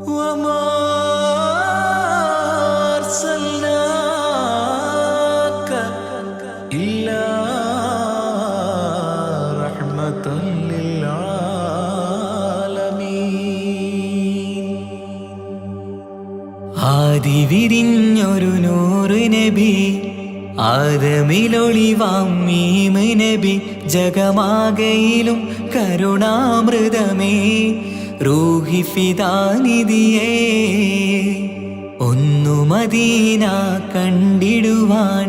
وما أرسلناك إلا رحمة للعالمين. ആദി വിരിഞ്ഞൊരു നൂറ് നബി, ആദമിലൊളിവാം മീമ് നബി, ജഗമാകയിലും കരുണാമൃതമേ റൂഹി ഫിദാനിധിയേ. ഒന്നു മദീന കണ്ടിടുവാൻ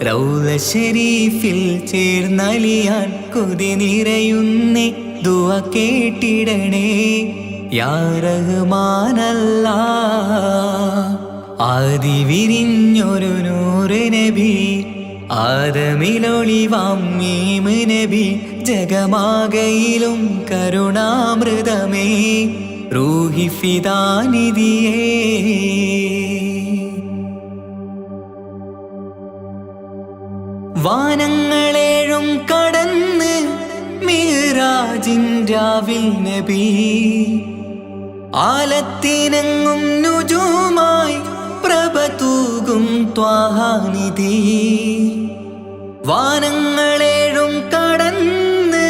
റൗള ശരീഫിൽ ചേർന്നലിയാൻ കൊതി നിറയുന്നേ ദുആ കേട്ടിടണേ യാ റഹ്മാനല്ലാഹ്. ആദി വിരിഞ്ഞൊരു നൂറ് നബി, ആദമിലൊളിവാം മീമ് നബി, ജഗമാകയിലും കരുണാമൃതമേ റൂഹി ഫിദാനിധിയേ. വാനങ്ങളേഴും കടന്ന് മിഅ്റാജിൻ രാവിൽ നബി, ആലത്തിനെങ്ങും നുജൂമായി പ്രഭ തൂകും ത്വാഹാനിധി. വാനങ്ങളേഴും കടന്ന്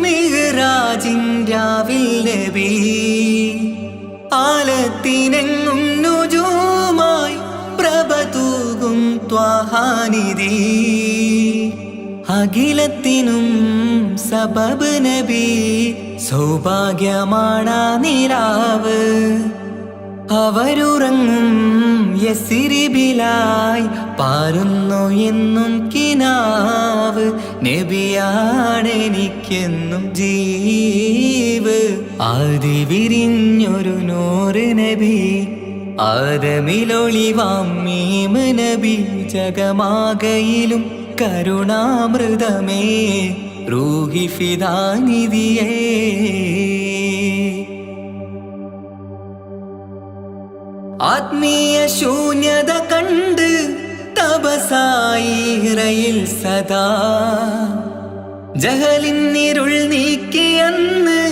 മിഅ്റാജിൻ രാവിൽ നബി, ആലത്തിനെങ്ങും നുജൂമായി പ്രഭ തൂകും ത്വാഹാനിധി. അഖിലത്തിനും സബബ് നബി, സൗഭാഗ്യമാണ് നിലാവ്. അവരുറങ്ങും യസിരിബിലായി പാരുന്നു എന്നും കിനാവ്. നബിയാണെനിക്കെന്നും ജീവ്. ആദി വിരിഞ്ഞൊരു നൂറ് നബി, ആദമിലൊളിവാം മീമ് നബി, ജഗമാകയിലും കരുണാമൃതമേ റൂഹി ഫിദാനിധിയേ. ആത്മീയ ശൂന്യത കണ്ട് തപസായി ഇറയിൽ സദാ, ജഹലിന്നിരുൾ നീക്കിയന്ന്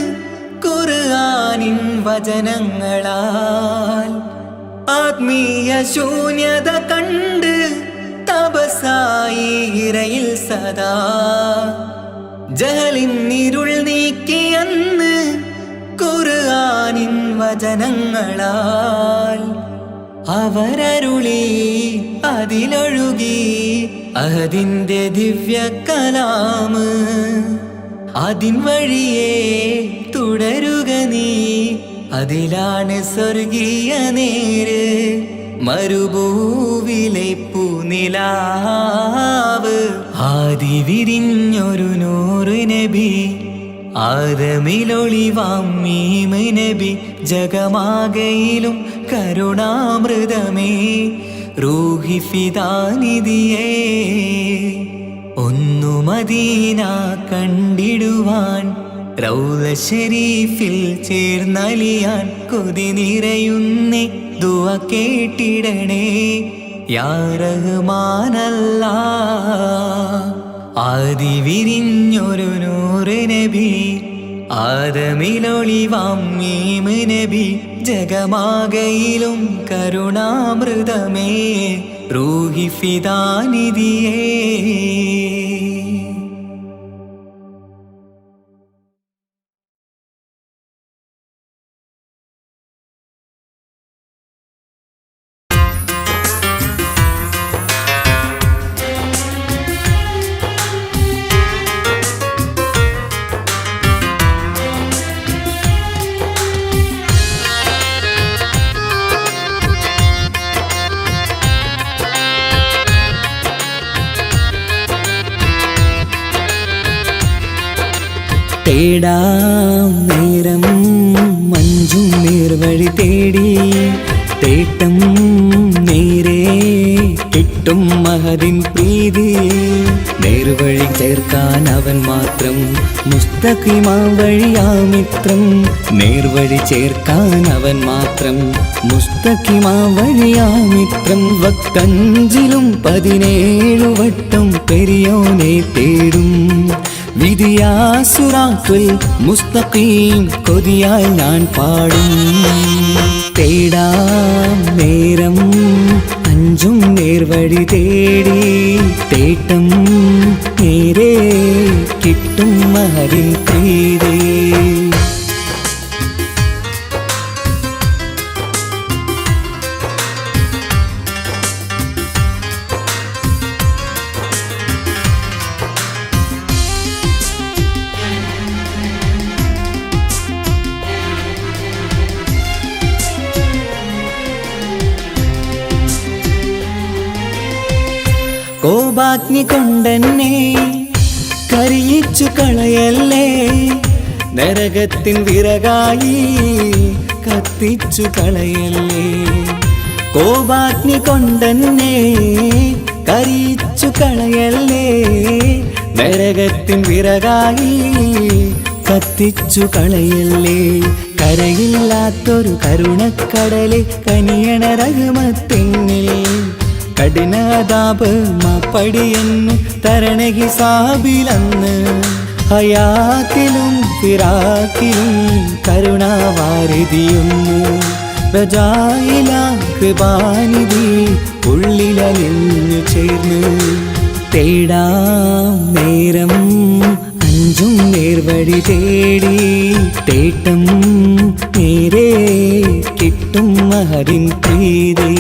ഖുർആനിൻ വചനങ്ങളാൽ. ആത്മീയ ശൂന്യത കണ്ട് തപസായി ഇറയിൽ സദാ, ജഹലിന്നിരുൾ നീക്കിയന്ന് ഖുർആനിൻ വചനങ്ങളാൽ. അവരരുളി അതിലൊഴുകി അഹദിന്റെ ദിവ്യ കലാമ്. അതിൻ വഴിയേ തുടരുക നീ, അതിലാണ് സ്വർഗീയ നേര്. മരുഭൂവിലെ പൂനിലാവ്. ആദി വിരിഞ്ഞൊരു നൂറ് നബി, ആദമിലൊളിവാം മീമ് നബി, ജഗമാകയിലും കരുണാമൃതമേ റൂഹി ഫിദാനിധിയേ. ഒന്നു മദീന കണ്ടിടുവാൻ റൗള ശരീഫിൽ ചേർന്നലിയാൻ കൊതി നിറയുന്നേ ദുആ കേട്ടിടണേ യാ റഹ്മാനല്ലാഹ്. ആദി വിരിഞ്ഞൊരു നൂറ് നബി, ആദമിലൊളിവാം മീമ് നബി, ജഗമാകയിലും കരുണാമൃതമേ റൂഹി ഫിദാനിധിയേ. തേടാം നേരം മഞ്ചും നേർവഴി തേടി, തേട്ടം നേരെ കിട്ടും മഹദിൻ പ്രീതി. നേർവഴി ചേർക്കാൻ അവൻ മാത്രം, മുസ്തഖിമാ വഴിയാ മിത്രം. നേർവഴി ചേർക്കാൻ അവൻ മാത്രം, മുസ്തഖിമാ വഴിയാ മിത്രം. വക്തഞ്ചിലും 17 വട്ടം പെരിയോനെ തേടും. വിധിയാ സിറാത്തുൽ മുസ്തഖീം കൊതിയാൽ ഞാൻ പാടും. തേടാം നേരം അഞ്ചും നേർവഴി തേടി തേട്ടം നേരെ കിട്ടും മഹരിൻ പ്രീതി. കോപാഗ്നി കൊണ്ടെന്നെ കരിയിച്ചു കളയല്ലേ, നരകത്തിൻ വിറകായി കത്തിച്ചു കളയല്ലേ. കോപാഗ്നി കൊണ്ടെന്നെ കരിയിച്ചു കളയല്ലേ, നരകത്തിൻ വിറകായി കത്തിച്ചു കളയല്ലേ. കരയില്ലാത്തൊരു കരുണക്കടലെ കനിയണ റഹ്മത്തിന്നിൽ കഠിനതാപ് മാപ്പടിയെന്ന് തരണ ഹിസാബിലന്ന്. ഹയാത്തിലും ഫിറാക്കിലും കരുണാവാരിതിയൊന്ന് പ്രജായിലാകൃപാനിധി ഉള്ളിലലിഞ്ഞു ചേർന്ന്. തേടാം നേരം അഞ്ചും നേർവഴി തേടി തേട്ടം നേരെ കിട്ടും മഹരിൻ പ്രീതി.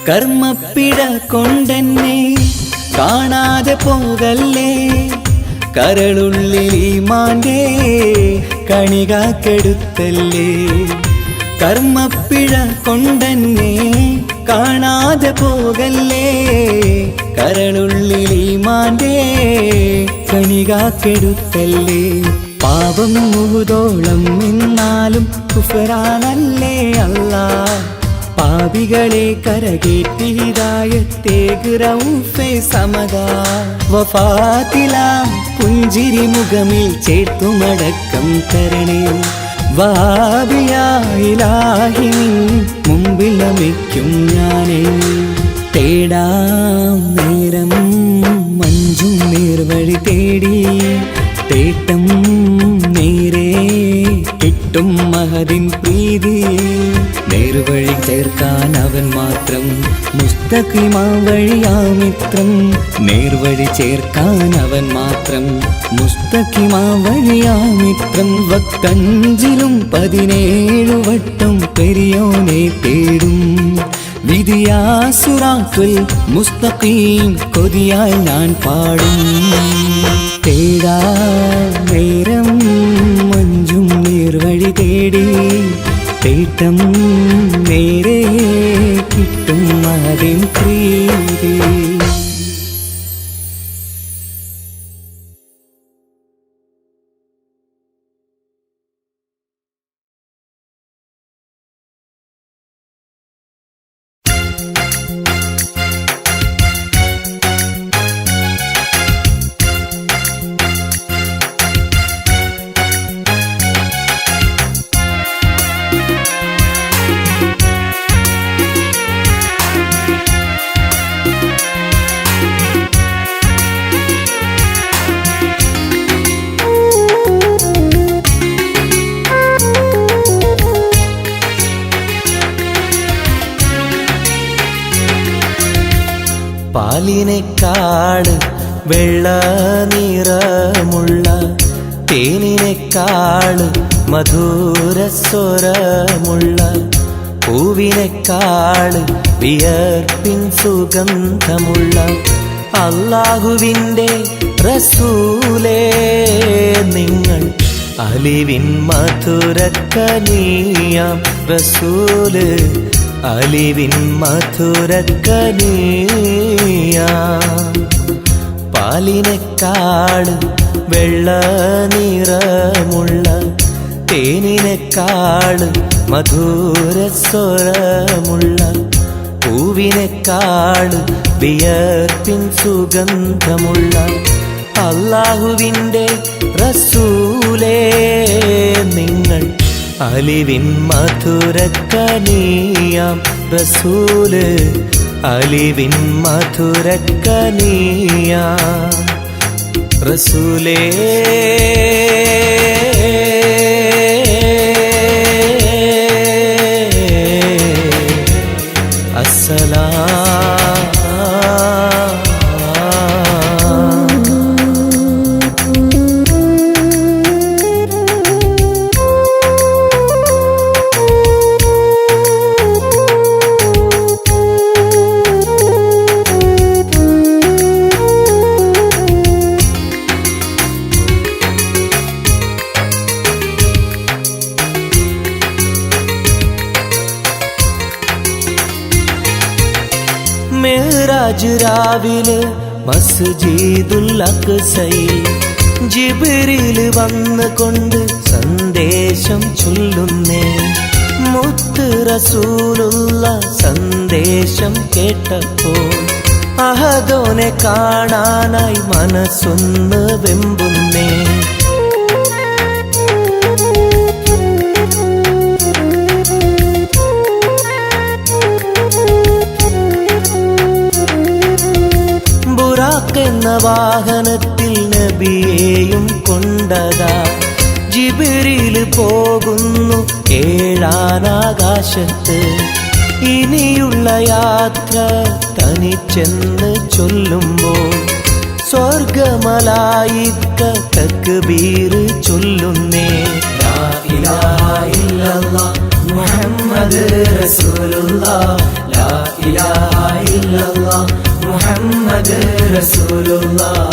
കർമ്മപ്പിട കൊണ്ടെന്നെ കാണാതെ പോകല്ലേ, കരളുള്ളിൽ ഈമാന്റെ കണികാക്കെടുത്തല്ലേ. കർമ്മപ്പിഴ കൊണ്ടെന്നെ കാണാതെ പോകല്ലേ, കരളുള്ളിൽ ഈമാന്റെ കണികാക്കെടുത്തല്ലേ. പാപം മുഹുദോളം നിന്നാലും കുഫ്റാനല്ലേ അല്ലാഹ്, പാപികളെ കരകേറ്റി ഹിദായത്തേക് റഊഫേ സമദാ. വഫാത്തിലാം പുഞ്ചിരി മുഖമിൽ ചേർത്തുമടക്കം തരണേ, വഹാബിയായിലാഹി മുമ്പിൽ നമിക്കും ഞാനേ. തേടാം നേരം മഞ്ചും നേർവഴി തേടി തേട്ടം നേരെ കിട്ടും മഹദിൻ പ്രീതി. നേർവഴി ചേർക്കാൻ അവൻ മാത്രം മുസ്തഖിമാ വഴിയാമിത്രം. നേർവഴി ചേർക്കാൻ അവൻ മാത്രം മുസ്തഖിമാ വഴിയാമിത്രം. വക്കഞ്ചിലും 17 വട്ടം പെരിയോനെ തേടും വിധിയാസുറാത്തുൽ മുസ്തഖീം കൊതിയാൽ ഞാൻ പാടും. തേടാ നേരം മഞ്ചും നേർവഴി തേടി തേട്ടം നേരെ കിട്ടും മഹദിൻ പ്രീതി. പാലിനെക്കാട് വെള്ള നിറമുള്ള തേനിനെക്കാട് മധുരസ്വരമുള്ള പൂവിനെക്കാട് വിയർപ്പിൻ സുഗന്ധമുള്ള അല്ലാഹുവിൻ്റെ റസൂലേ നിങ്ങൾ അലിവിൻ മധുരക്കനിയാം റസൂല് അലിവിൻ മധുരക്കനിയാം പാലിനെക്കാട് വെള്ള നിറമുള്ള തേനിനെക്കാട് മധുരസ്വരമുള്ള പൂവിനെക്കാട് വിയർപ്പിൻ സുഗന്ധമുള്ള അല്ലാഹുവിൻ്റെ റസൂലേ നിങ്ങൾ അലിവിൻ മധുരക്കനിയാം റസൂല് അലിവിൻ മധുരക്കനിയാം റസൂലേ മിഅ്റാജ് രാവിലെ മസ്ജിദുൽ അഖ്സയിൽ ജിബ്രീൽ വന്നുകൊണ്ട് സന്ദേശം ചൊല്ലുന്നേ മുത്ത് റസൂലുള്ള സന്ദേശം കേട്ടപ്പോൾ അഹദോനെ കാണാനായി മനസ്സൊന്ന് വെമ്പുന്നേ എന്ന വാഹനത്തിൽ നബിയെയും കൊണ്ടതാ ജിബ്രീൽ പോകുന്നു ഏഴാനാകാശത്ത് ഇനിയുള്ള യാത്ര തനിച്ചെന്ന് ചൊല്ലുമ്പോൾ സ്വർഗമലായിക്ക തക്ബീർ ചൊല്ലുന്നേ ലാ ഇലാഹ ഇല്ലല്ലാഹ് മുഹമ്മദ് റസൂലുള്ളാഹ് ലാ ഇലാഹ ഇല്ലല്ലാഹ് മുഹമ്മദ് റസൂലുള്ളാഹ്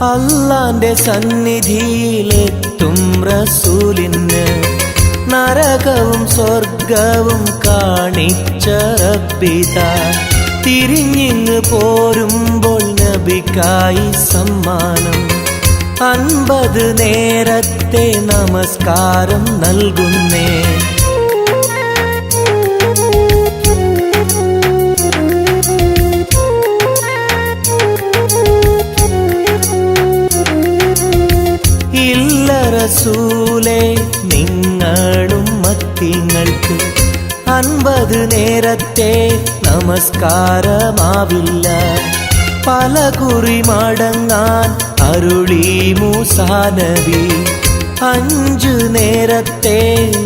അല്ലാന്റെ സന്നിധിയിലെത്തും റസൂലിന് നരകവും സ്വർഗവും കാണിച്ച റബ്ബിതാ തിരിഞ്ഞിങ്ങ് പോരുമ്പോൾ നബിക്കായി സമ്മാനം 50 നേരത്തെ നമസ്കാരം നൽകുന്നേ റസൂലേ നിങ്ങളും മത്തിങ്ങൾക്ക് 50 നേരത്തെ നമസ്കാരമാവില്ല പല കുറി മടങ്ങാൻ അരുളി മൂസാ നബി 5 നേരത്തെ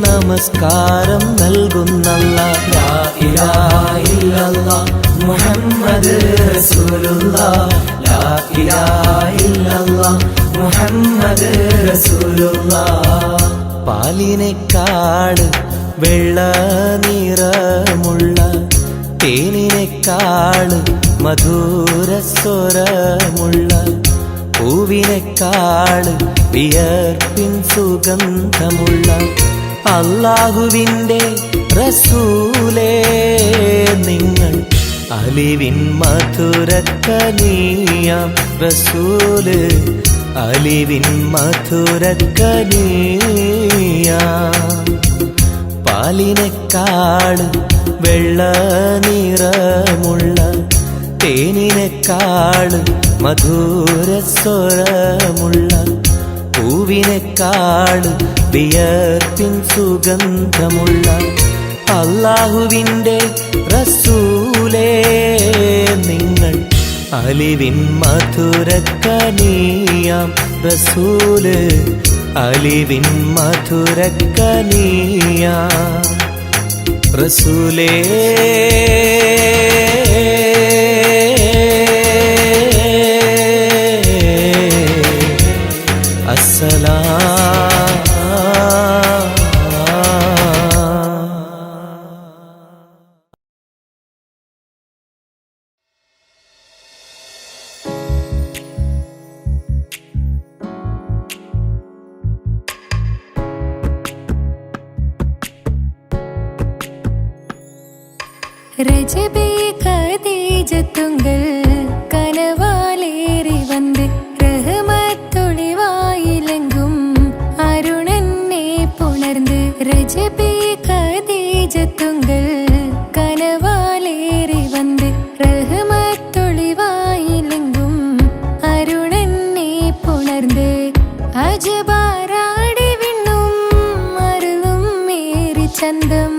നമസ്കാരം നൽകുന്നല്ലാഹ് ലാ ഇലാഹ ഇല്ലല്ലാഹ് മുഹമ്മദ് റസൂലുള്ളാഹ് ലാ ഇലാഹ ഇല്ലല്ലാഹ് മുഹമ്മദ് റസൂലുള്ളാഹ് പാലിനെക്കാട് വെള്ള നിറമുള്ള തേനിനെക്കാട് മധുരസ്വരമുള്ള പൂവിനെക്കാട് വിയർപ്പിൻ സുഗന്ധമുള്ള അല്ലാഹുവിൻ്റെ റസൂലേ നിങ്ങൾ അലിവിൻ മധുരക്കനിയാം റസൂല് അലിവിൻ മധുരക്കനിയാം പാലിനെക്കാട് വെള്ള നിറമുള്ള തേനിനെക്കാട് മധുരസ്വരമുള്ള പൂവിനെക്കാട് വിയർപ്പിൻ സുഗന്ധമുള്ള അല്ലാഹുവിൻ്റെ റസൂലേ നിങ്ങൾ അലിവിൻ മധുരക്കനിയാം റസൂല് അലിവിൻ മധുരക്കനിയാം റസൂലേ السلام രജബേ ഖദീജത്തുങ്കൾ കനവാലേറി വന്ന് റഹ്മത്തൊളിവായിലെങ്കും അരുണനെ പുണർന്ന് രജബേ ഖദീജത്തുങ്കൾ കനവാലേറി വന്ന് റഹ്മത്തൊളിവായിലെങ്കും അരുണനെ പുണർന്ന് അജബാരാടി വിണ്ണും അരുളും മേറി ചന്തം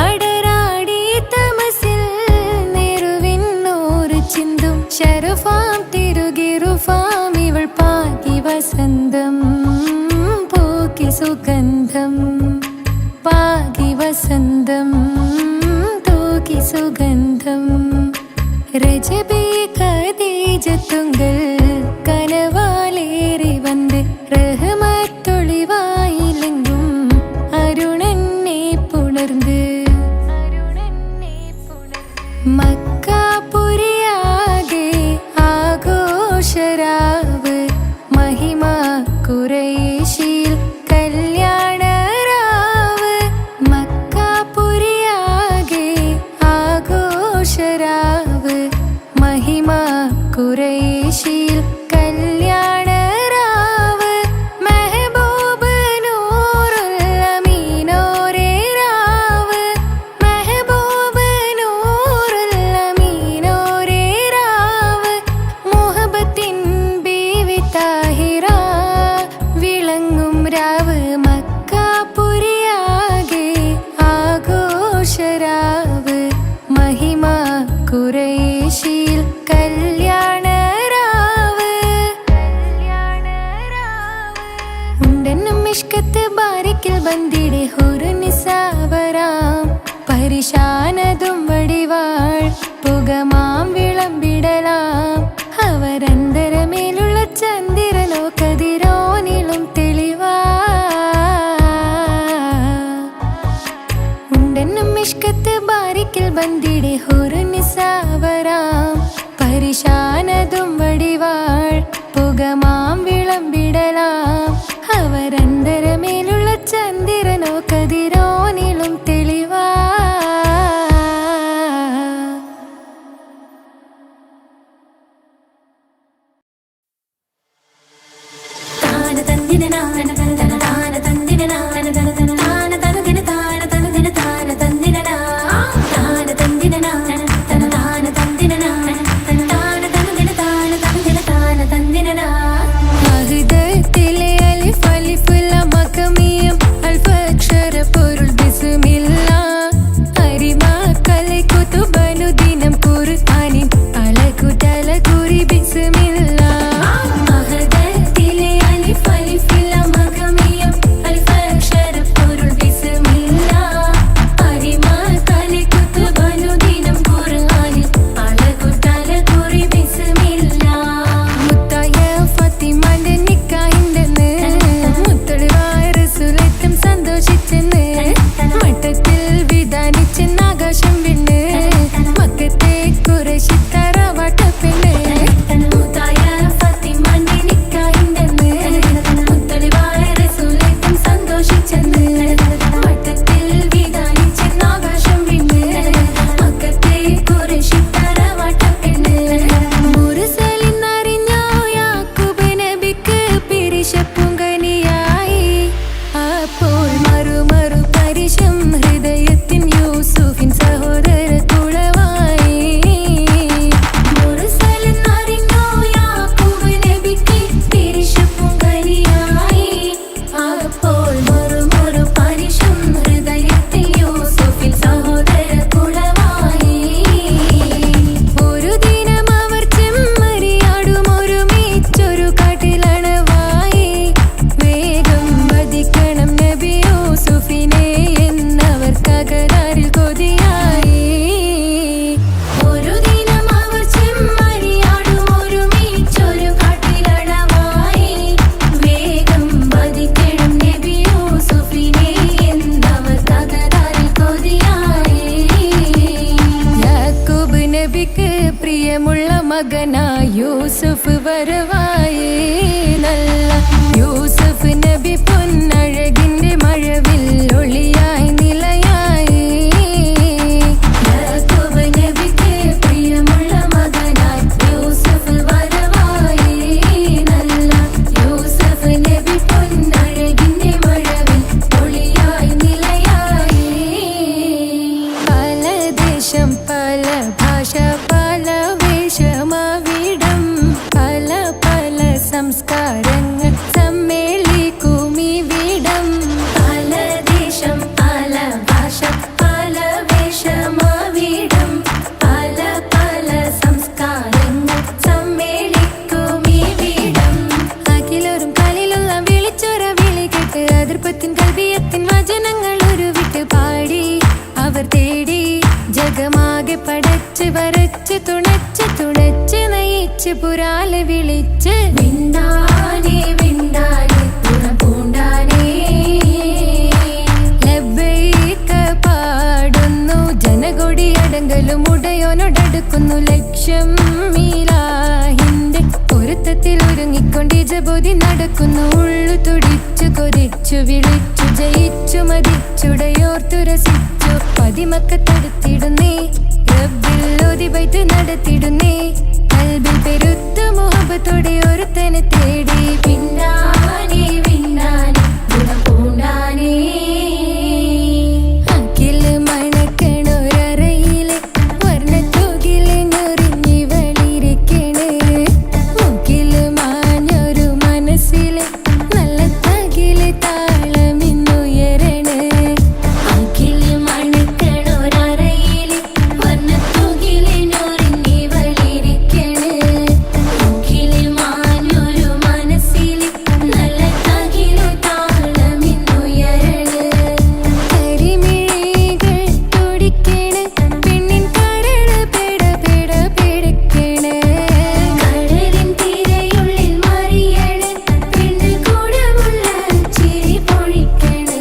അടരാടി തമസിൽ നെരുവിന്നോറ് ചിന്തും ശരഫാം തിരുകിറുഫാം ഇവൾ പാകി വസന്തം പോക്കി സുഗന്ധം പാകി വസന്തം തൂക്കി സുഗന്ധം രജബേ ഖദീജത്തുങ്കൾ കനവാലേറി വന്ന് റഹ്മത്തൊളിവായിലെങ്കും അരുണനെ പുണർന്ന് മക്കാപുരിയാകെ ആഘോഷരാവ് മഹിമ ഖുറൈശിൽ കല്യാണരാവ് മക്കാപുരിയാകെ ആഘോഷരാവ് മഹിമ ഖുറൈശിൽ കല്യാണരാവ് മെഹബൂബ് നൂറുൽ അമീനോരേ രാവ് മെഹബൂബ് നൂറുൽ അമീനോരേ രാവ് മുഹബത്തിൻ ബീവി താഹിറ വിളങ്ങും രാവ് മക്കാപുരിയാകെ ആഘോഷരാവ് മഹിമ ഖുറൈശിൽ കല്യാണരാവ് ഉണ്ടെന്നും ഇഷ്കത്ത് ബാരിക്കിൽ ബന്ദിടെ ഹുറുനിസാവരാം പരിശാനതും വടിവാൾ പുകമാം വിളമ്പിടലാം അവരന്തരമേലുള്ള ചന്ദ്രനോ കതിരോനിലും തെളിവാ ഉണ്ടെന്നും ഇഷ്കത്ത് ബാരിക്കിൽ ബന്ദിടെ ഹുറുനിസാവരാം പരിശാനതും വടിവാൾ പുകമാം വിളമ്പിടലാം അവരന്തരമേലുള്ള ചന്ദ്രനോ കതിരോനിലും തെളിവാ മഹ്ദത്തിലെ അലിഫ് അലിഫ് ലം അകമിയം അൽഫക്ഷര പൊരുൾ ബിസ്മില്ലാ അരിമാ കലൈ കുതുബനുദിനം ഖുർആനിൻ അലകു തലകുറി ബിസ്മില്ലാ മഹ്ദത്തിലെ അലിഫ് അലിഫ് ലം അകമിയം അൽഫക്ഷര പൊരുൾ ബിസ്മില്ലാ അരിമാ കലൈ കുതുബനുദിനം ഖുർആനിൻ അലകു തലകുറി ബിസ്മില്ലാ മുത്തായ ഫാത്തിമാന്റെ നിക്കാഹിന്റെന്ന് മുത്തളിവായ റസൂലേറ്റം സന്തോഷിച്ചെന്ന് മട്ടത്തിൽ വിധാനിച്ചെന്ന് ആകാശം വിണ്ണ് മക്കത്തെ ഖുറൈശി തറവാട്ട പെണ്ണ് മുത്തായ ഫാത്തിമാന്റെ നിക്കാഹിന്റെന്ന് മുത്തളിവായ റസൂലേറ്റം സന്തോഷിച്ചെന്ന് മട്ടത്തിൽ വിധാനിച്ചെന്ന് ആകാശം വിണ്ണ് മക്കത്തെ ഖുറൈശി തറവാട്ട പെണ്ണ് മുർസലിനറിഞ്ഞോ യാക്കൂബ് നബിക്ക് പിരിശപ്പുങ്കനിയായി അപ്പോൾ മറു പരിശം ഹൃദയത്തിൻ യൂസുഫിൻ സഹോദര തുളവായി മുർസലിനറിഞ്ഞോ യാക്കൂബ് നബിക്ക് പിരിശപ്പുങ്കനിയായി അപ്പോൾ മറു പരിശം ഹൃദയത്തിൻ യൂസുഫിൻ സഹോദര തുളവായി ഒരു ദിനം അവർ ചെമ്മരിയാടും ഒരുമിച്ചൊരു കാട്ടിലണവായി വേഗം വധിക്കണം നബി യൂസുഫിനെ എന്നവർ കകരാറിൽ കൊതിയായി ഒരു ദിനം അവർ ചെമ്മരിയാടും ഒരുമിച്ചൊരു കാട്ടിലണവായി വേഗം വധിക്കണം നബി യൂസുഫിനെ എന്നവർ കകരാറിൽ കൊതിയായി യാക്കൂബ് നബിക്ക് പ്രിയമുള്ള മകനായി യൂസുഫ് വരവായി നല്ല യൂസുഫ് നബി പൊന്നഴകിന്റെ മഴവിൽ ഒളിയായി നിലയായി യാക്കൂബ് ജനങ്ങൾ ഉരുവിട്ട് പാടി അവർ തേടി ജഗമാകെ പടച്ച് വരച്ച് തുണച്ച് നയിച്ച് പുരാല് വിളിച്ച് വിണ്ടാനേ വിണ്ടാനേ തുണ പൂണ്ടാനേ ലബ്ബൈക പാടുന്നു ജനകൊടി അടങ്കലും ഉടയോനോടടുക്കുന്നു ലക്ഷ്യം മീലാഹിന്റെ പൊരുത്തത്തിൽ ഒരുങ്ങിക്കൊണ്ട് ജബോധി നടക്കുന്നു ഉള്ളു തുടിച്ചു കൊതിച്ചു വിളിച്ചു ജയിച്ചു മതിച്ചുടയോർത്തു രസിച്ചു പതിമക്കത്തടുത്തിടുന്നേ റബ്ബിൽ ഓതി ബൈത്ത് നടത്തിടുന്നേ കൽബിൽ പെരുത്ത മുഹബത്തോടെ ഒരുത്തനെ തേടി പിന്നാനേ പിന്നാനേ ഗുണം പൂണ്ടാനേ അഖില് മണക്കണൊരറയില് വർണ്ണത്തൂകില് ഞൊറിഞ്ഞി വളിരിക്കണ് മുക്കില് മാഞ്ഞൊരു മനസ്സില് നല്ല തകില് താളമിന്നുയരണ അഖില് മണക്കണൊരറയില് വർണ്ണത്തൂകില് ഞൊറിഞ്ഞി വളിരിക്കണ് മുക്കില് മാഞ്ഞൊരു മനസ്സില് നല്ല തകില് താളമിന്നുയരണ കരിമിഴികൾ തുടിക്കണ് പെണ്ണിൻ കരള് പിടക്കണ് കടലിൻ തിരയുള്ളിൽ മറിയണ് പെണ്ണ് കൂടമുള്ള ചിരി പൊഴിക്കണ്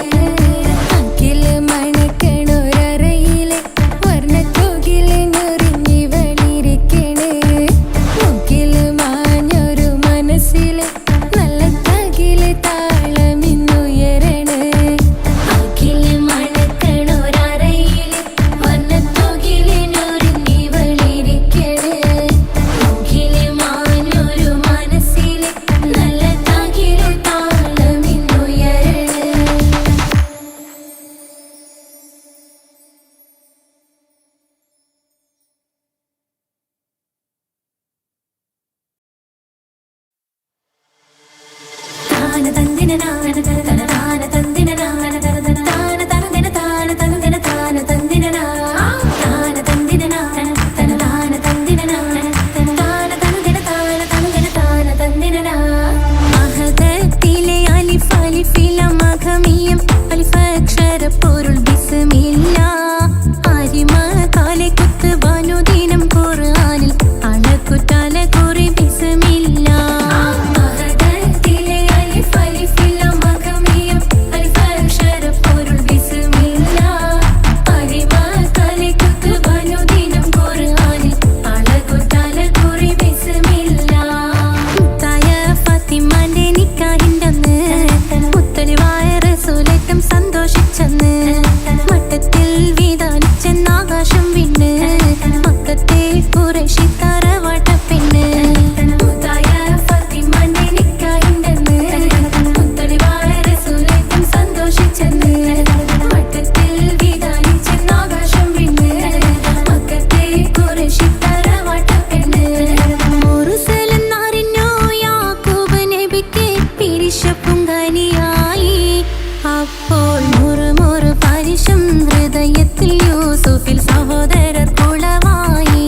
അഖില് മണക്കണൊരറയില് വർണ്ണത്തൂകില് ഞൊറിഞ്ഞി വളിരിക്കണ് മുക്കില് മാഞ്ഞൊരു മനസ്സില് നല്ല തകില് താളമിന്നുയരണ അഖില് മണക്കണൊരറയില് വർണ്ണത്തൂകില് ഞൊറിഞ്ഞി വളിരിക്കണ് മുക്കില് മാഞ്ഞൊരു മനസ്സില് നല്ല തകില് താളമിന്നുയരണ താന തന്ദിന നാന തന താന തന്ദിന നാന തന താന തന്ദിന താന തന്ദിന താന തന്ദിന താന തന്ദിന നാന തന താന തന്ദിന നാന തന താന തന്ദിന താന തന്ദിന താന തന്ദിന മഹദത്തിലെ അലിഫ് അലിഫില മഖമിയം അലിഫ് അക്ഷര പൊരുൾ ബിസ്മില്ല ആരിമ കാലെ കുത്ത് ബാനുദീനം ഖുർആനിൽ അളക്കുതല കുറി ബിസ്മില്ല മഹദത്തിലെ അലിഫ് അലിഫില മഖമിയം അലിഫ് അക്ഷര പൊരുൾ ബിസ്മില്ല ആരിമ കാലെ കുത്ത് ബാനുദീനം ഖുർആനിൽ അളക്കുതല കുറി ബിസ്മില്ല മുത്തായ ഫാത്തിമാന്റെ നിക്കാഹിന്റന്ന് മുത്തലിവായ റസൂലേറ്റം സന്തോഷിച്ചെന്ന് മട്ടത്തിൽ വീതാലിച്ചെന്നാകാശം വിണ്ണ് മക്കത്തെ ഖുറൈശി തറവാട്ടപ്പെണ്ണ് മുത്തായ ഫാത്തിമാന്റെ നിക്കാഹിന്റന്ന് മുത്തലിവായ റസൂലേറ്റം സന്തോഷിച്ചെന്ന് മട്ടത്തിൽ വീതാലിച്ചെന്നാകാശം വിണ്ണ് മക്കത്തെ ഖുറൈശി തറവാട്ടപ്പെണ്ണ് മുർസലെന്നറിഞ്ഞു യാക്കൂബ് നബിക്ക് പിരിശപ്പുങ്കനിയായി അപ്പോൾ മുറുമുറു പരിശം ഹൃദയത്തിൽ യൂസുഫിൽ സഹോദരർ കുളവായി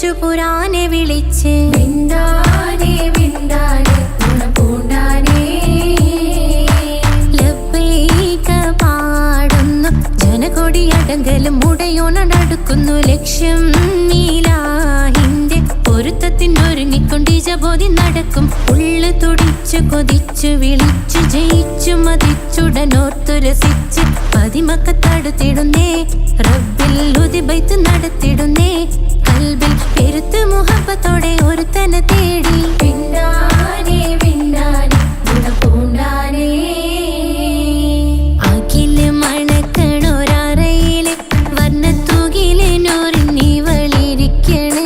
തുടിച്ചു പുരാനെ വിളിച്ച് വിണ്ടാനേ വിണ്ടാനേ പൂണ്ടാനേ ലബ്ബൈക പാടുന്നു ജനകൊടിയടങ്കലും മുടയോണടുക്കുന്നു ലക്ഷ്യം നീലാഹിന്റെ പൊരുത്തത്തിനൊരുങ്ങിക്കൊണ്ട് ജബോധി നടക്കും ഉള്ളു തുടിച്ചു കൊതിച്ചു വിളിച്ചു ജയിച്ചു മതിച്ചുടനോർത്തു രസിച്ച് പതിമക്കത്തടുത്തിടുന്നേ റബ്ബിൽ ഉദിബൈത്ത് നടത്തിടുന്നേ കൽബിൽ പെരുത്ത് മുഹബത്തോടെ ഒരുത്തനെ തേടി വിണ്ടാനേ വിണ്ടാനേ പൂണ്ടാനേ അഖില് മണക്കണൊരറയില് വർണ്ണത്തൂകില് നോറിഞ്ഞി വളിരിക്കണ്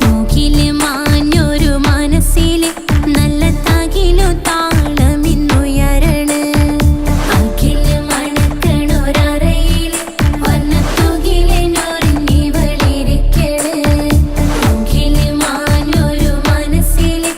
മൂക്കില് മാഞ്ഞൊരു മനസ്സില് നല്ല തകിലു താളമിന്നുയരണ അഖില് മണക്കണൊരറയില് വർണ്ണത്തൂകില് നോറിഞ്ഞി വളിരിക്കണ് മൂക്കില് മാഞ്ഞൊരു മനസ്സില്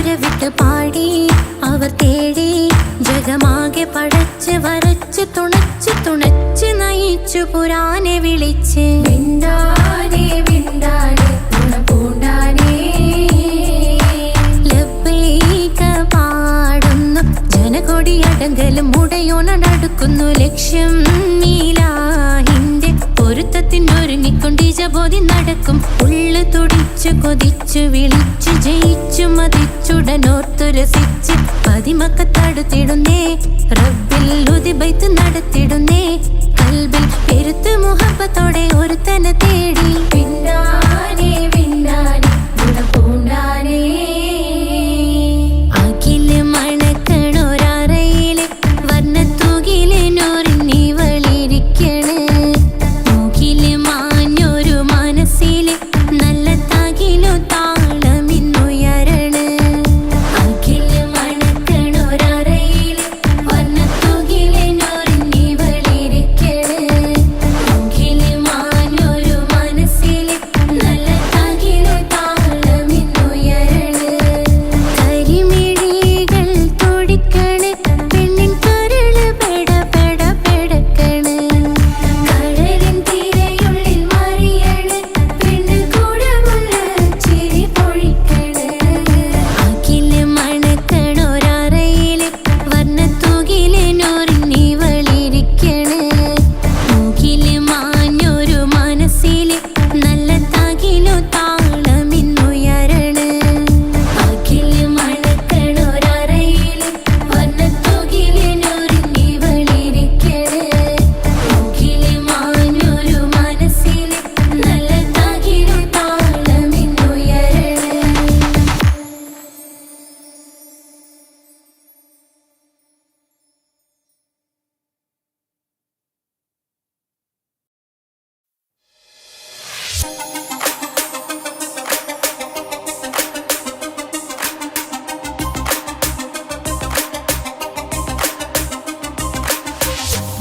മരവിട്ട് പാടി അവർ തേടി ജഗമാകെ പടച്ച് വരച്ച് തുണച്ച് നയിച്ചു പുരാനെ വിളിച്ച് വിണ്ടാനേ വിണ്ടാനേ പൂണ്ടാനേ ലബ്ബൈക പാടുന്നു ജനകൊടിയടങ്കലും മുടയോണടുക്കുന്നു ലക്ഷ്യം നീലാഹിന്റെ പൊരുത്തത്തിനൊരുങ്ങിക്കൊണ്ടിജബോധി നടക്കും ഉള്ളു തുടിച്ചു കൊതിച്ചു വിളിച്ചു ജയിച്ചു മതിച്ചുടനോർത്തു രസിച്ച് പതിമക്കത്തടുത്തിടുന്നേ റബ്ബിൽ ഉദിബൈത്ത് നടത്തിടുന്നേ കൽബിൽ പെരുത്ത് മുഹബത്തോടെ ഒരുത്തനെ തേടി പിന്നാനേ പിന്നാനേ ഗുണപൂണ്ടാനേ അഖില് മണക്കണൊരറയില് വർണ്ണത്തൂകില് നൂറിനി വളിരിക്കണ് മൂക്കില് മാഞ്ഞൊരു മനസ്സില് നല്ല തകിലു താളമിന്നുയരണ അഖില് മണക്കണൊരറയില് വർണ്ണത്തൂകില് നൂറിനി വളിരിക്കണ് മൂക്കില് മാഞ്ഞൊരു മനസ്സില് നല്ല തകിലു താളമിന്നുയരണ കരിമിഴികൾ തുടിക്കണ് പെണ്ണിൻ കരള് പെട പെട പെടക്കണ് കടലിൻ തിരയുള്ളിൽ മറിയണ് പെണ്ണ് കൂടമുള്ള ചിരി പൊഴിക്കണ് അഖില് മണക്കണൊരറയില് വർണ്ണത്തൂകില് നൂറിനി വളിരിക്കണ് മൂക്കില് മാഞ്ഞൊരു മനസ്സില് നല്ല തകിലു താളമിന്നുയരണ അഖില് മണക്കണൊരറയില് വർണ്ണത്തൂകില് നൂറിനി വളിരിക്കണ് മൂക്കില് മാഞ്ഞൊരു മനസ്സില് നല്ല തകിലു താളമിന്നുയരണ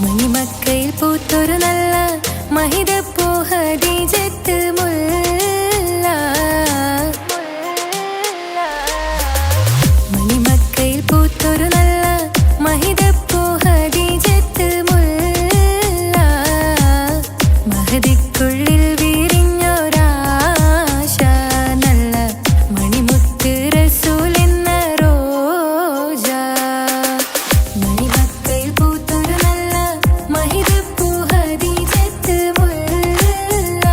മണിമക്കയിൽ പൂത്തൊരു നല്ല മഹിതപ്പൂ ഹദീജത്ത് മുല്ല മണിമക്കയിൽ പൂത്തൊരു നല്ല മഹിതപ്പൂ ഹദീജത്ത് മുല്ല മഹദിക്കുള്ളിൽ വിരിഞ്ഞൊരാശ നല്ല മണിമുത്ത് റസൂൽ എന്ന റോജ മണിമക്കയിൽ പൂത്തൊരു നല്ല മഹിതപ്പൂ ഹദീജത്ത് മുല്ല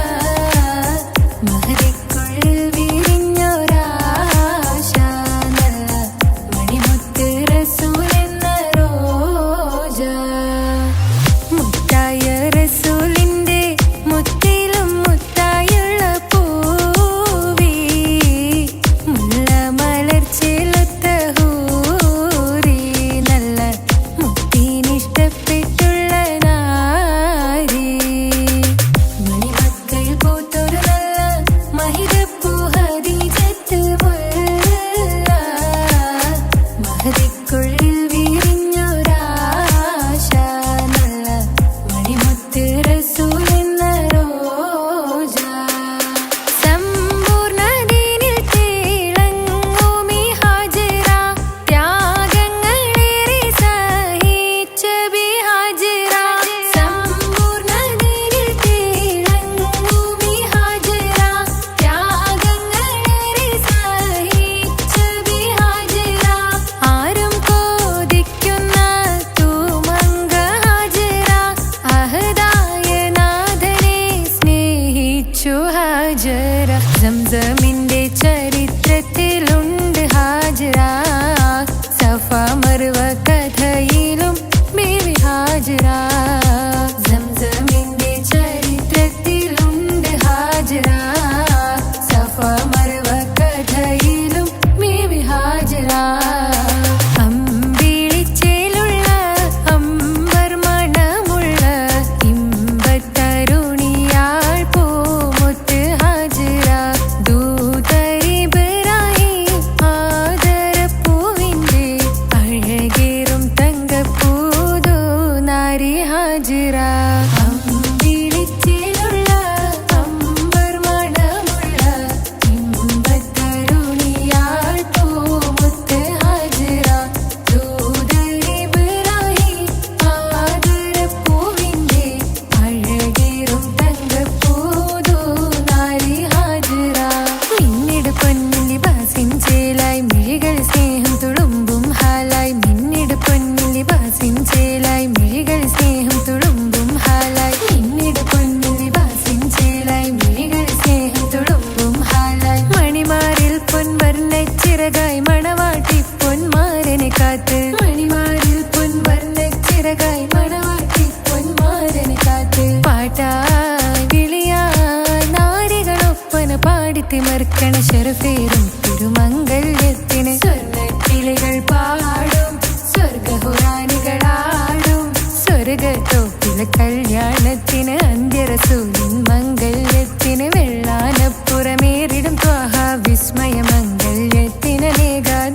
മറുക്കണ ഷെറഫേറും തിരുമംഗല്യത്തിന് സ്വർണ്ണക്കിളികൾ പാടും സ്വർഗഹുറാനികളാടും സ്വർഗത്തോപ്പിലെ കല്യാണത്തിന് അന്ത്യറസൂലിൻ മംഗല്യത്തിന് വെള്ളാനപ്പുറമേറിടും ത്വാഹ വിസ്മയ മംഗല്യത്തിന്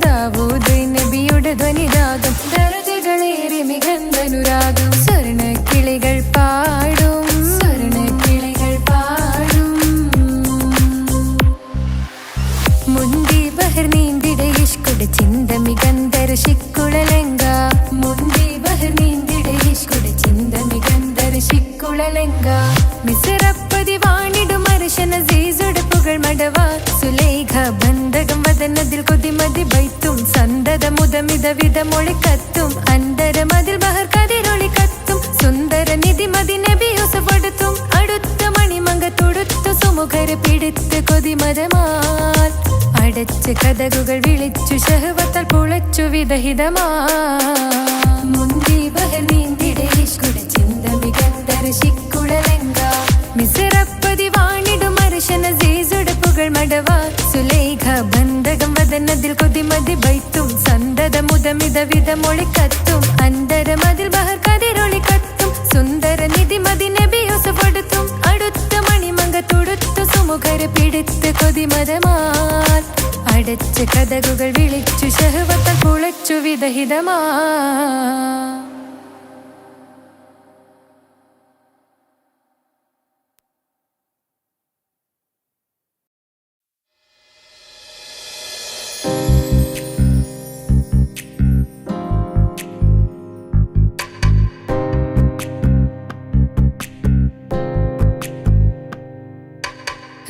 ദാവൂദ് നബിയുടെ ധ്വനിരാഗം ദരജകളേറി മികന്ധനുരാഗം സ്വർണ്ണക്കിളികൾ പാടും സ്വർണ്ണക്കിളികൾ പാടും മുന്തി ബഹർ നീന്തിട ഇഷ്കുട ചിന്ത മികന്ധര ശിക്കുളലങ്ക മുന്തി ബഹർ നീന്തിട ഇഷ്കുട ചിന്ത മികന്ധര ശിക്കുളലങ്ക മിസറപ്പതി വാണിടും അർശന സീസുട പുകൾ മടവ സുലൈഖ ബന്ധകം വദനതിൽ കൊതിമതി ബൈത്തും സന്തത മുതമിത വിധമൊളി കത്തും അന്തരമതിൽ ബഹർ കതിരൊളി കത്തും സുന്ദര നിധി മതി നബി യൂസഫടുത്തും അടുത്ത മണിമങ്ക തൊടുത്തു സുമുഖര് പിടിത്ത് കൊതിമതമാൽ അടച്ച് കഥകുകൾ വിളിച്ചു ശഹവത്താൽ പുളച്ചു വിദഹിതമാ മുന്തി ബഹർ നീന്തിട ഇഷ്കുട ചിന്ത മികന്ധര ശിക്കുളലങ്ക മിസറപ്പതി വാണിടും അർശന സീസുട പുകൾ മടവ സുലൈഖ ബന്ധകം വദനതിൽ കൊതിമതി ബൈത്തും സന്തത മുതമിത വിധമൊളി കത്തും അന്തരമതിൽ ബഹർ കതിരൊളി കത്തും സുന്ദര നിധി മതി നബി യൂസഫടുത്തും അടുത്ത മണിമങ്ക തൊടുത്തു സുമുഖര് പിടിത്ത് കൊതിമതമാൽ അടച്ച് കഥകുകൾ വിളിച്ചു ശഹവത്താൽ പുളച്ചു വിദഹിതമാ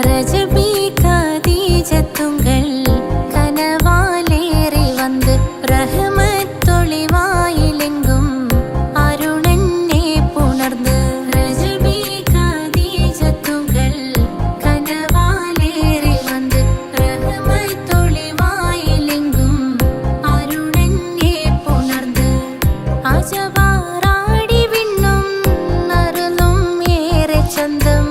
ரஜபி கதீஜத்துங்கள் கனவாலேறி வந்து ரஹமத்தொளிவாயிலெங்கும் அருணன்னே புணர்ந்து ரஜபி கதீஜத்துங்கள் கனவாலேறி வந்து ரஹமத்தொளிவாயிலெங்கும் அருணன்னே புணர்ந்து அஜபாராடி விண்ணும் அருளும் ஏറെ ചന്തം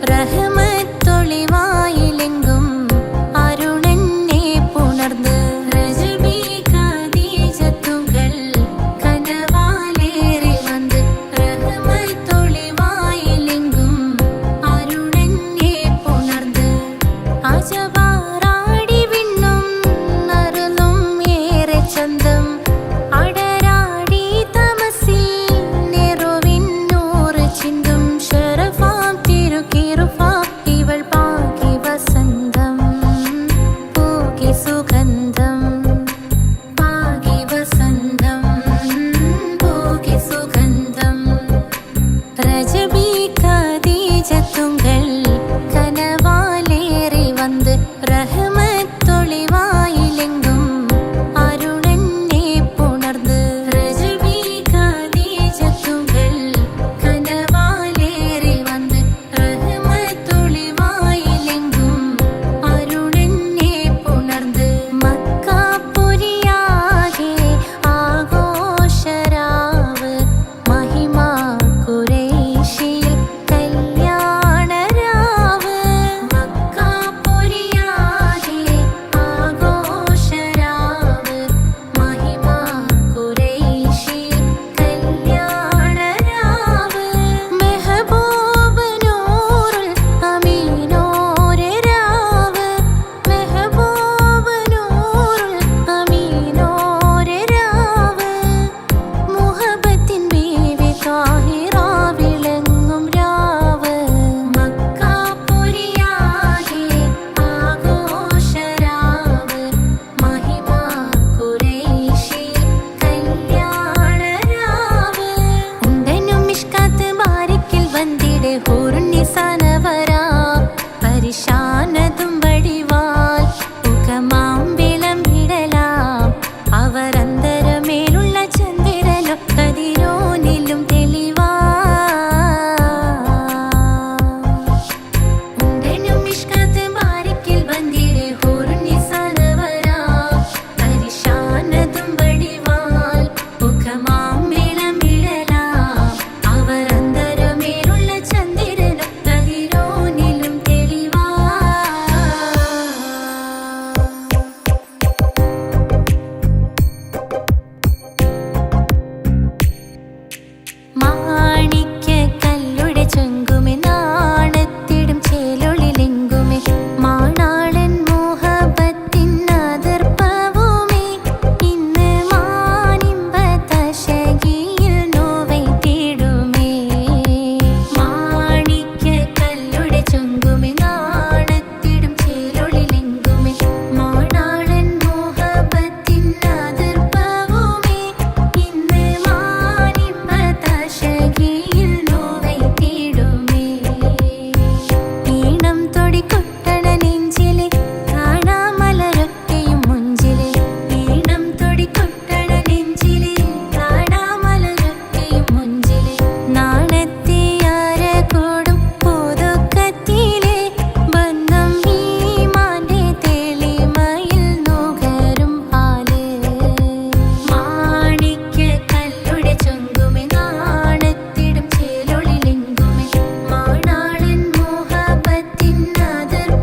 റഹ്മത്തൊളിവായിലെങ്കും അരുണനെ പുണർന്ന് റജബി ഖദീജത്തുകൾ കനവാലേറി വന്ന് റഹ്മത്തൊളിവായിലെങ്കും അരുണനെ പുണർന്ന് അജവാറാടി വിണ്ണും നറുലും ഏറെ ചന്തം അടരാടി തമസിൽ നെറുവിന്നൂറ് ചിന്തും ശരഫാം തിരുക്കിറുഫാ ഇവൾ പാകി വസന്തം പൂകി സുഗന്ധം പാകി വസന്തം പൂകി സുഗന്ധം റജബി ഖദീജത്തുകൾ കനവാലേറി വന്ന് റഹ്മത്തൊളിവായിലെങ്കും അരുണനെ പുണർന്ന് റജബി ഖദീജത്തുകൾ കനവാലേറി വന്ന് റഹ്മത്തൊളിവായിലെങ്കും അരുണനെ പുണർന്ന് മക്കാപുരിയാകെ ആഘോഷരാവ് മഹിമ ഖുറൈശിയിൽ കല്യാണരാവ് മക്കാപുരിയാകെ ആഘോഷരാവ് മഹിമ ഖുറൈശിയിൽ കല്യാണരാവ് മെഹബൂബ് നൂറുൽ അമീനോരെ രാവ് മെഹബൂബ് നൂറുൽ അമീനോരെ രാവ് മുഹബത്തിൻ ബീവി താഹിറ വിളങ്ങും രാവ് മക്കാപുരിയാകെ ആഘോഷരാവ് മഹിമ ഖുറൈശിയിൽ കല്യാണരാവ് ഉണ്ടനും മിഷ്കാത്ത് ബാരിക്കിൽ വന്നിടെ ഹൂറുന്നിസാനവരാ പരിശാനതും വടിവാൽ മുഖമാം വിളമ്പിടലാം അവരന്തരമേലുള്ള ചന്ദ്രനോ കതിരോനിലും തെളിവാ ഉണ്ടനും മിഷ്കാത്ത് ബാരിക്കിൽ വന്നിടെ ഹൂറുന്നിസാനവരാ പരിശാനതും വടിവാൽ മുഖമാം വിളമ്പിടലാം അവരന്തരമേലുള്ള ചന്ദ്രനോ കതിരോനിലും തെളിവാ മാണിക്യക്കല്ലുടെ ചൊങ്കുമെ നാണത്തിടും ചേലൊളിലെങ്കുമെ മാണാളൻ മോഹബത്തിൻ അതിർപ്പവുമേ ഇന്ന് മാനിമ്പതശകിയിൽ നോവൈത്തിടുമേ മാണിക്യക്കല്ലുടെ ചൊങ്കുമെ നാണത്തിടും ചേലൊളിലെങ്കുമെ മാണാളൻ മോഹബത്തിൻ അതിർപ്പവുമേ ഇന്ന് മാനിമ്പതശകിയിൽ നോവൈത്തിടുമേ ഈണം തൊടിക്കൊട്ടണ നെഞ്ചിലെ കാണാമലരൊക്കെയും മുഞ്ചിലെ ഈണം തൊടിക്കൊട്ടണ നെഞ്ചിലെ കാണാമലരൊക്കെയും മുഞ്ചിലെ നാണത്തിയാര കൂടും പുതുക്കത്തിലെ ബന്ധം ഈമാന്റെ തെളിമയിൽ നുകരും ഹാല് മാണിക്യക്കല്ലുടെ ചൊങ്കുമെ നാണത്തിടും ചേലൊളിലെങ്കുമെ മാണാളൻ മോഹബത്തിൻ അതിർപ്പവുമേ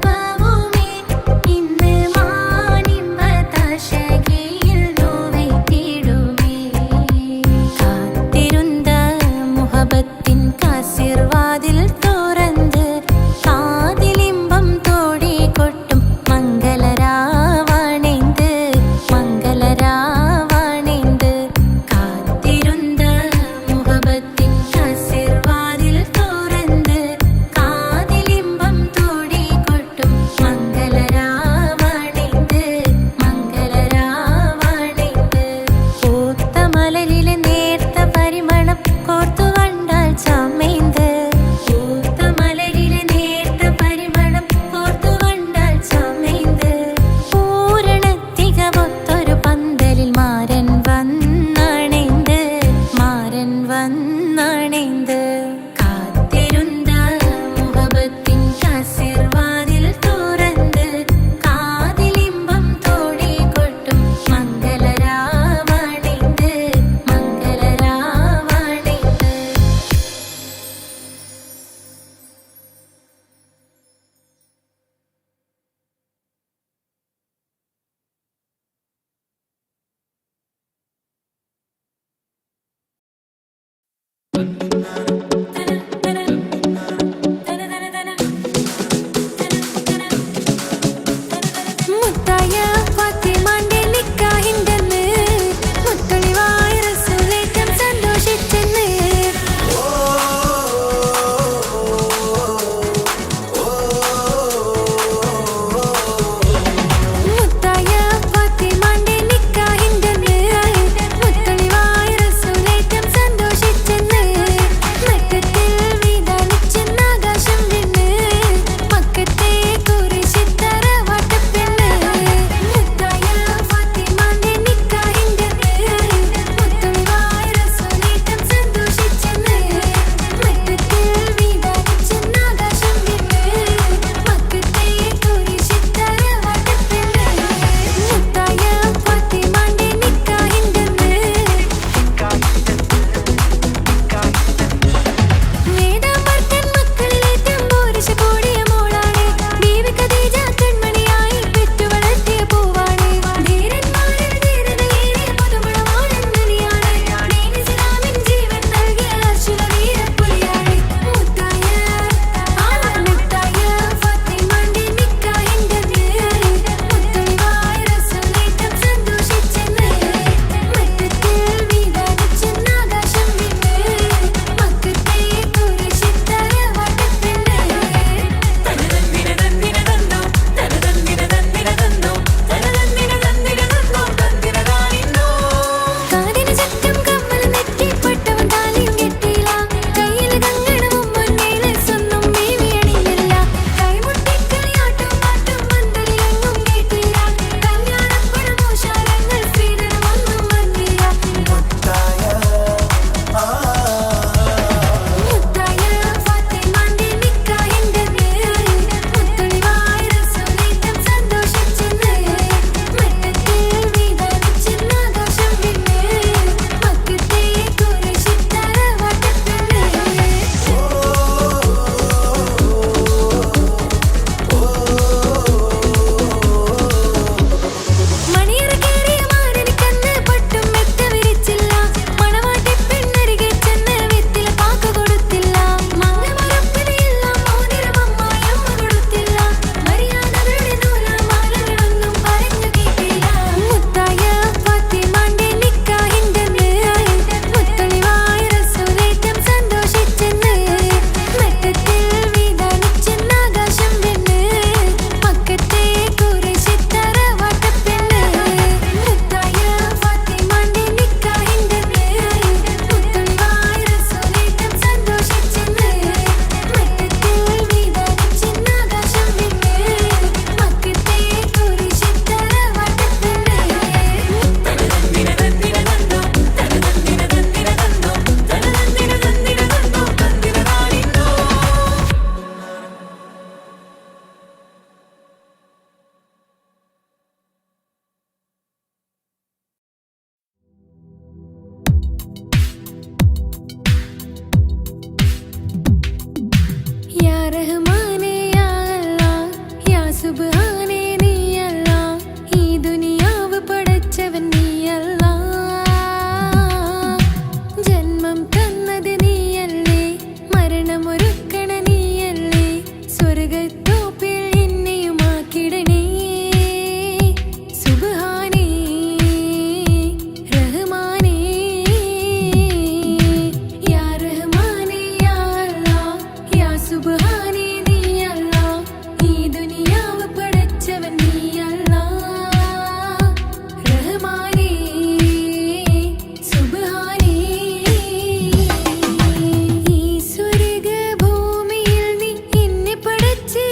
ഈ സ്വർഗഭൂമിയിൽ നീ എന്നെ പടച്ചേ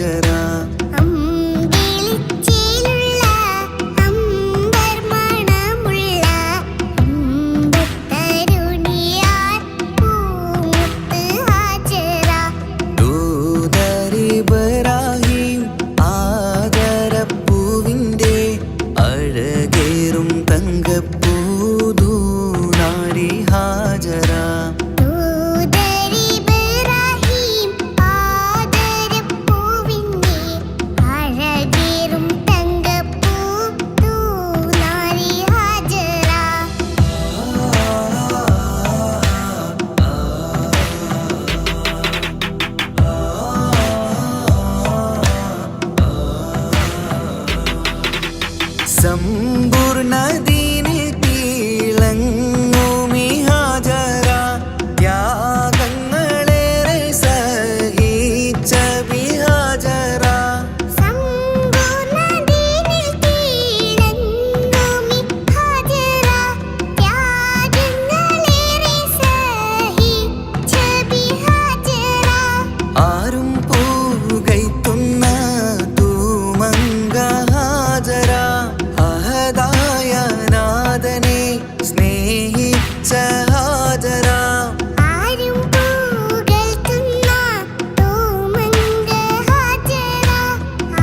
ഹാജറ. അമ്പിളിച്ചേലുള്ള അമ്പർ മണമുള്ള അമ്പത്തരുണിയാർ പൂമുത്ത് ഹാജറ. ദൂതരിബ്രാഹിം ആദരപ്പൂവിൻ്റെ അഴകേറും തങ്കപ്പൂതൂനാരി ഹാജറ. ദൂതരിബ്രാഹിം ആദരപ്പൂവിൻ്റെ അഴകേറും തങ്കപ്പൂ തൂനാരി ഹാജറ. സമ്പൂർണ്ണദീനിൽ തിളങ്ങുമി ഹാജറ. ത്യാഗങ്ങളേറെ സഹിച്ച ബിഹാജറ. സമ്പൂർണ്ണദീനിൽ തിളങ്ങുമി ഹാജറ. ത്യാഗങ്ങളേറെ സഹിച്ച ബിഹാജറ. ആരും പൂകൈത്തുന്ന തൂമങ്ക ഹാജറ. അഹദായ നാഥനെ സ്നേഹിച്ച ഹാജറ. ആരും പുകഴ്ത്തുന്ന തൂമങ്ക ഹാജറ.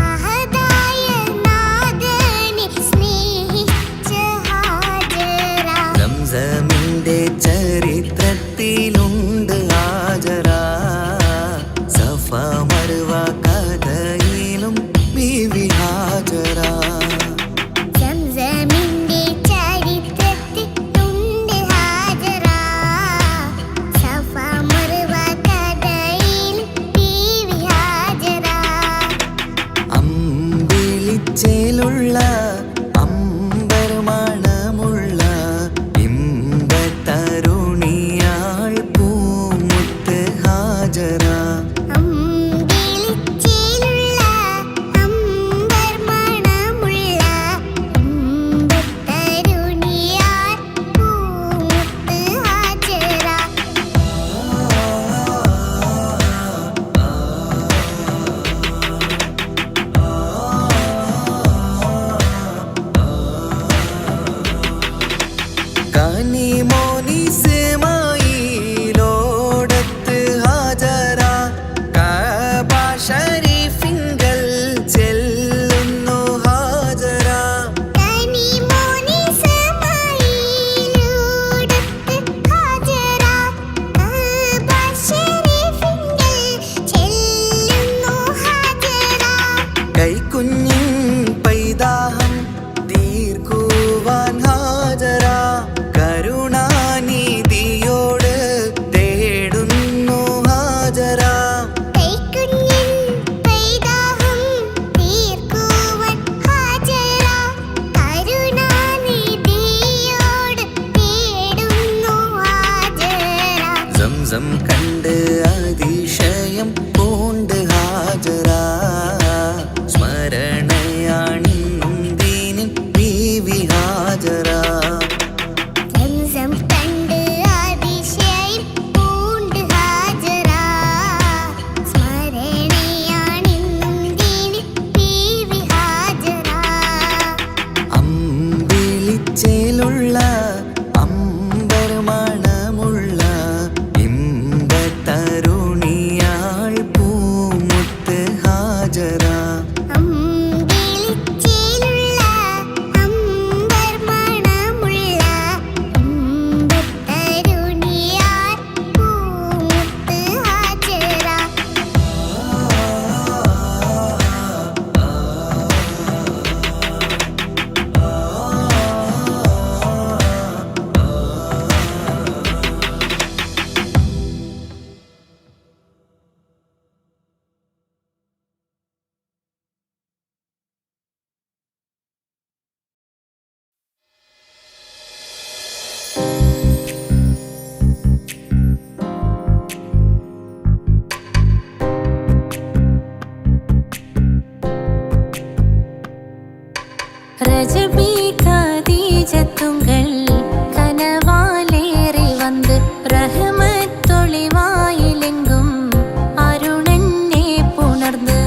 അഹദായ നാഥനെ സ്നേഹിച്ച ഹാജറ. സംസമിന്റെ ചരിത്രത്തിലുണ്ട് ഹാജറ. സഫ മർവ കഥയിലും ബീവി ഹാജറ. സംസമിന്റെ ചരിത്രത്തിലുണ്ട് ഹാജറ. സഫ മർവ കഥയിൽ ബീവി ഹാജറ. അമ്പിളിച്ചേലുള്ള അമ്പർ മണമുള്ള ഇമ്പത്തരുണിയാൾ പൂമുത്ത് ഹാജറ. അമ്പിളിച്ചേലുള്ള അമ്പർ മണമുള്ള അമ്പത്തരുണിയാർ പൂമുത്ത് ഹാജറ. കനിമോനിസ്മായിലോടത്ത് ഹാജറ. കഅബ ശരീഫിങ്കൽ ചെല്ലുന്നു ഹാജറ. കനിമോനിസ്മായിലോടത്ത് ഹാജറ. കഅബ ശരീഫിങ്കൽ ചെല്ലുന്നു ഹാജറ. കൈക്കുഞ്ഞിൻ പൈതാഹം തീർക്കുവാൻ ഹാജറ. കരുണാനിധിയോട് തേടുന്നു ഹാജറ. കൈക്കുഞ്ഞിൻ പൈതാഹം തീർക്കുവാൻ ഹാജറ. കരുണാനിധിയോട് തേടുന്നു ഹാജറ. സംസം കണ്ട് അതിശയം പൂണ്ട് ഹാജറ. സ്മരണയാണിന്നും ദീനിൻ ബീവി ഹാജറ. സംസം കണ്ട് അതിശയം പൂണ്ട് ഹാജറ. സ്മരണയാണിന്നും ദീനിൻ ബീവി ഹാജറ. അമ്പിളിച്ചേലുള്ള അമ്പർ മണമുള്ള ഇമ്പത്തരുണിയാൾ പൂമുത്ത് ഹാജറ. അമ്പിളിച്ചേലുള്ള അമ്പർ മണമുള്ള അമ്പത്തരുണിയാർ പൂമുത്ത് ഹാജറ. ரஜபி கதீஜத்துங்கள் கனவாலேறி வந்து ரஹமத்தொளிவாயிலெங்கும் அருணன்னே புணர்ந்து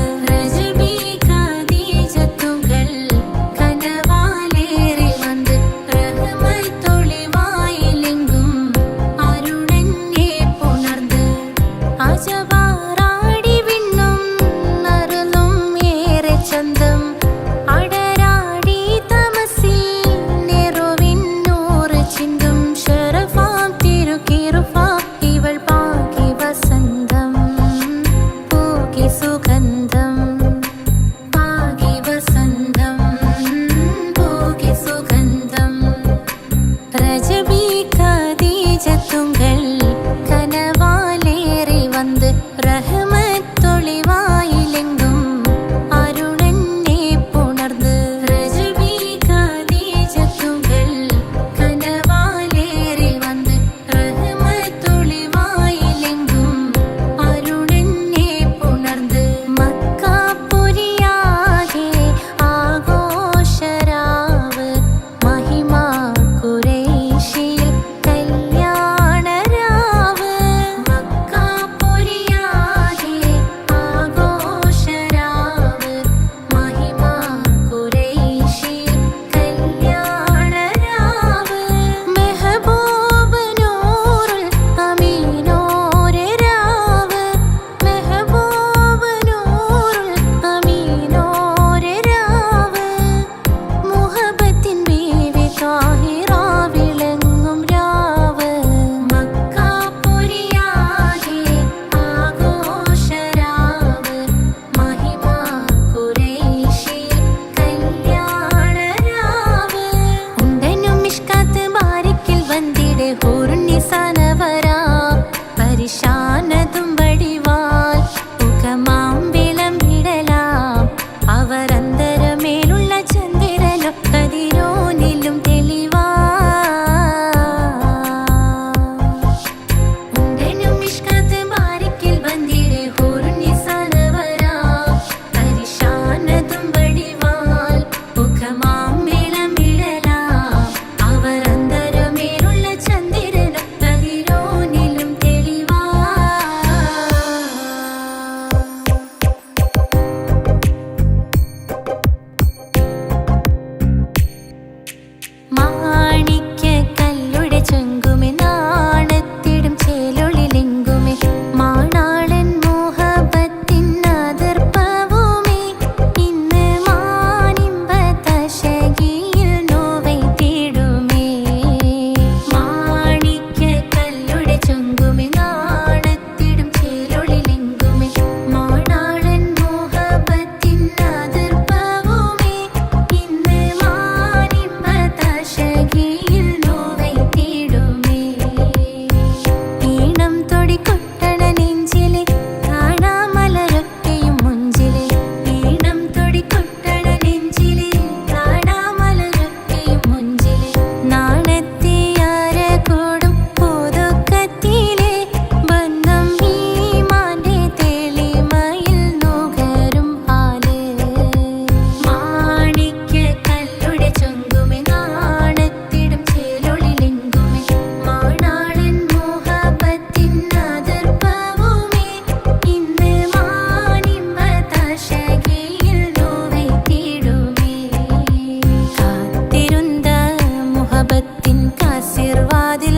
മക്കത്തിൻ കാസിർവാതിൽ